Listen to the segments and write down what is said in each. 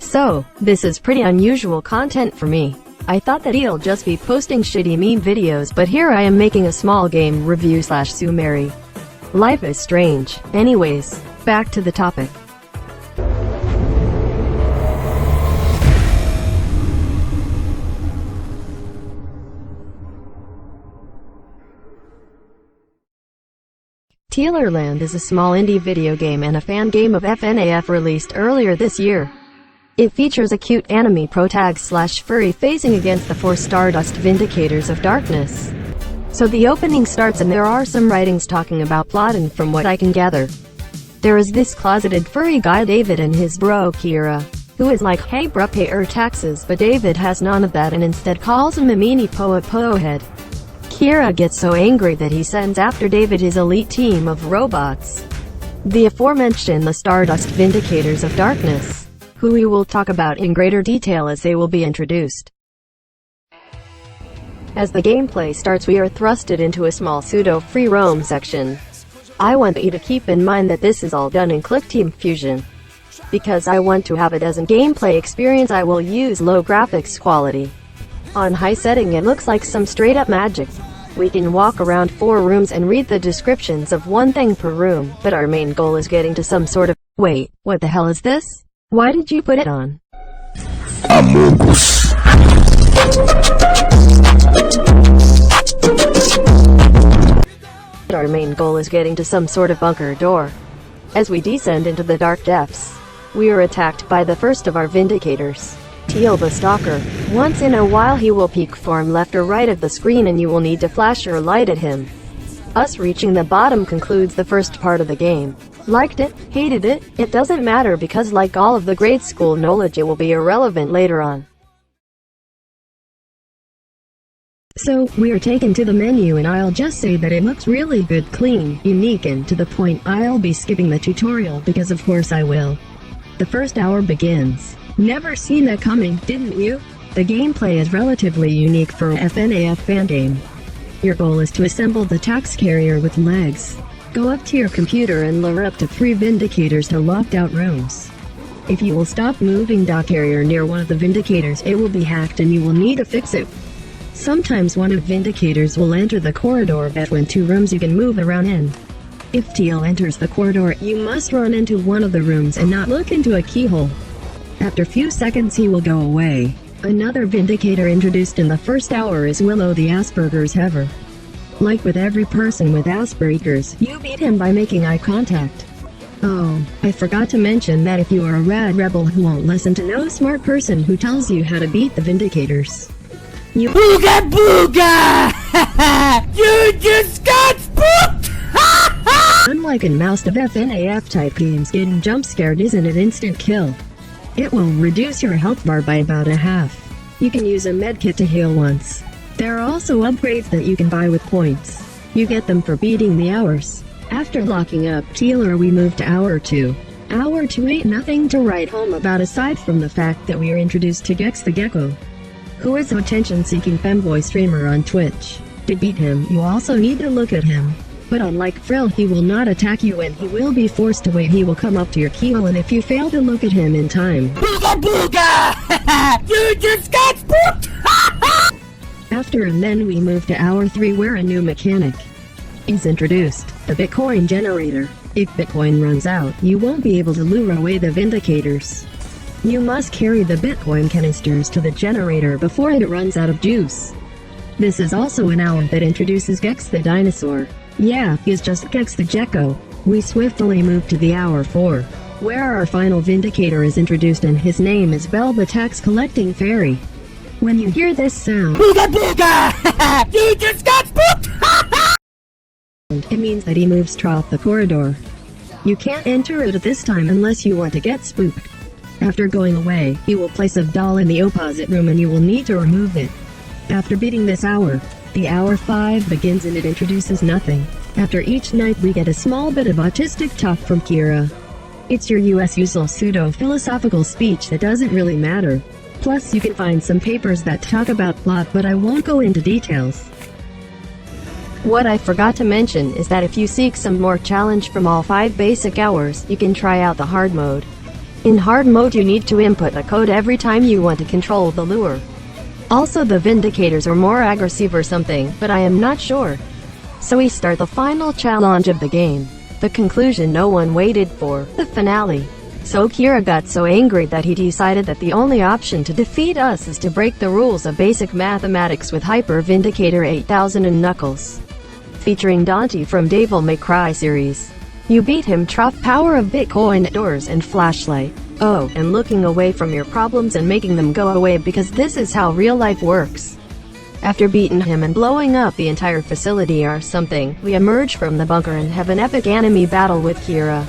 So, this is pretty unusual content for me. I thought that he'll just be posting shitty meme videos, but here I am making a small game review / Symarry. Life is strange. Anyways, back to the topic. Tealerland is a small indie video game and a fan game of FNaF released earlier this year. It features a cute anime protag / furry facing against the 4 Stardust Vindicators of Darkness. So the opening starts and there are some writings talking about plot, and from what I can gather, there is this closeted furry guy David and his bro Kira, who is like, hey bruh, pay your taxes, but David has none of that and instead calls him a meanie po head. Kira gets so angry that he sends after David his elite team of robots, the aforementioned the Stardust Vindicators of Darkness, who we will talk about in greater detail as they will be introduced. As the gameplay starts, we are thrusted into a small pseudo-free roam section. I want you to keep in mind that this is all done in Click Team Fusion. Because I want to have it as a gameplay experience, I will use low graphics quality. On high setting it looks like some straight up magic. We can walk around 4 rooms and read the descriptions of one thing per room, but our main goal is getting to some sort of— wait, what the hell is this? Why did you put it on? Moust. Our main goal is getting to some sort of bunker door. As we descend into the dark depths, we are attacked by the first of our Vindicators, Teal the Stalker. Once in a while he will peek from left or right of the screen and you will need to flash your light at him. Us reaching the bottom concludes the first part of the game. Liked it, hated it, it doesn't matter because like all of the grade school knowledge it will be irrelevant later on. So, we are taken to the menu and I'll just say that it looks really good, clean, unique and to the point. I'll be skipping the tutorial because of course I will. The first hour begins. Never seen that coming, didn't you? The gameplay is relatively unique for a FNaF fan game. Your goal is to assemble the tax carrier with legs. Go up to your computer and lure up to 3 Vindicators to locked out rooms. If you will stop moving the carrier near one of the Vindicators, it will be hacked and you will need to fix it. Sometimes one of Vindicators will enter the corridor between 2 rooms you can move around in. If Teal enters the corridor, you must run into one of the rooms and not look into a keyhole. After few seconds he will go away. Another Vindicator introduced in the first hour is Willow the Asperger's Haver. Like with every person with Asperger's, you beat him by making eye contact. Oh, I forgot to mention that if you are a rad rebel who won't listen to no smart person who tells you how to beat the Vindicators, you Booga booga! You just got spooked! Unlike in Moust of FNaF type games, getting jump scared isn't an instant kill. It will reduce your health bar by about a half. You can use a medkit to heal once. There are also upgrades that you can buy with points. You get them for beating the hours. After locking up Tealer we move to Hour 2. Hour 2 ain't nothing to write home about aside from the fact that we are introduced to Gex the Gecko, who is an attention-seeking femboy streamer on Twitch. To beat him, you also need to look at him. But unlike Frill, he will not attack you and he will be forced to wait. He will come up to your keyhole and if you fail to look at him in time, Booga booga! You just got spooked! After and then we move to Hour 3 where a new mechanic is introduced, the Bitcoin generator. If Bitcoin runs out, you won't be able to lure away the Vindicators. You must carry the Bitcoin canisters to the generator before it runs out of juice. This is also an hour that introduces Gex the dinosaur. Yeah, he's just Gex the Gecko. We swiftly move to the Hour 4, where our final Vindicator is introduced and his name is Bell the tax collecting fairy. When you hear this sound, Booga booga! You just got spooked! it means that he moves throughout the corridor. You can't enter it at this time unless you want to get spooked. After going away, he will place a doll in the opposite room and you will need to remove it. After beating this hour, the Hour 5 begins and it introduces nothing. After each night we get a small bit of autistic talk from Kira. It's your usual pseudo-philosophical speech that doesn't really matter. Plus you can find some papers that talk about plot, but I won't go into details. What I forgot to mention is that if you seek some more challenge from all 5 basic hours, you can try out the hard mode. In hard mode you need to input a code every time you want to control the lure. Also the Vindicators are more aggressive or something, but I am not sure. So we start the final challenge of the game. The conclusion no one waited for, the finale. So Kira got so angry that he decided that the only option to defeat us is to break the rules of basic mathematics with Hyper Vindicator 8000 and Knuckles. Featuring Dante from Devil May Cry series. You beat him Trough Power of Bitcoin Doors and Flashlight. Oh, and looking away from your problems and making them go away because this is how real life works. After beating him and blowing up the entire facility or something, we emerge from the bunker and have an epic enemy battle with Kira.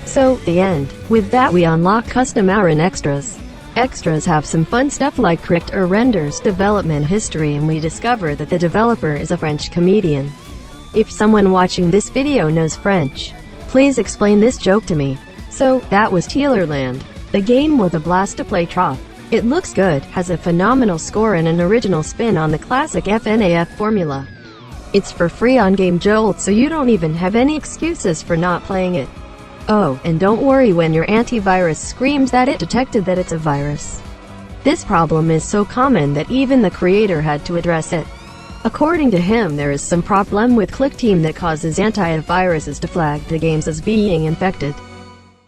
So, the end. With that we unlock custom hour and extras. Extras have some fun stuff like Crict or Render's development history, and we discover that the developer is a French comedian. If someone watching this video knows French, please explain this joke to me. So, that was Tealerland. The game was a blast to play. It looks good, has a phenomenal score and an original spin on the classic FNaF formula. It's for free on Game Jolt, so you don't even have any excuses for not playing it. Oh, and don't worry when your antivirus screams that it detected that it's a virus. This problem is so common that even the creator had to address it. According to him, there is some problem with ClickTeam that causes antiviruses to flag the games as being infected.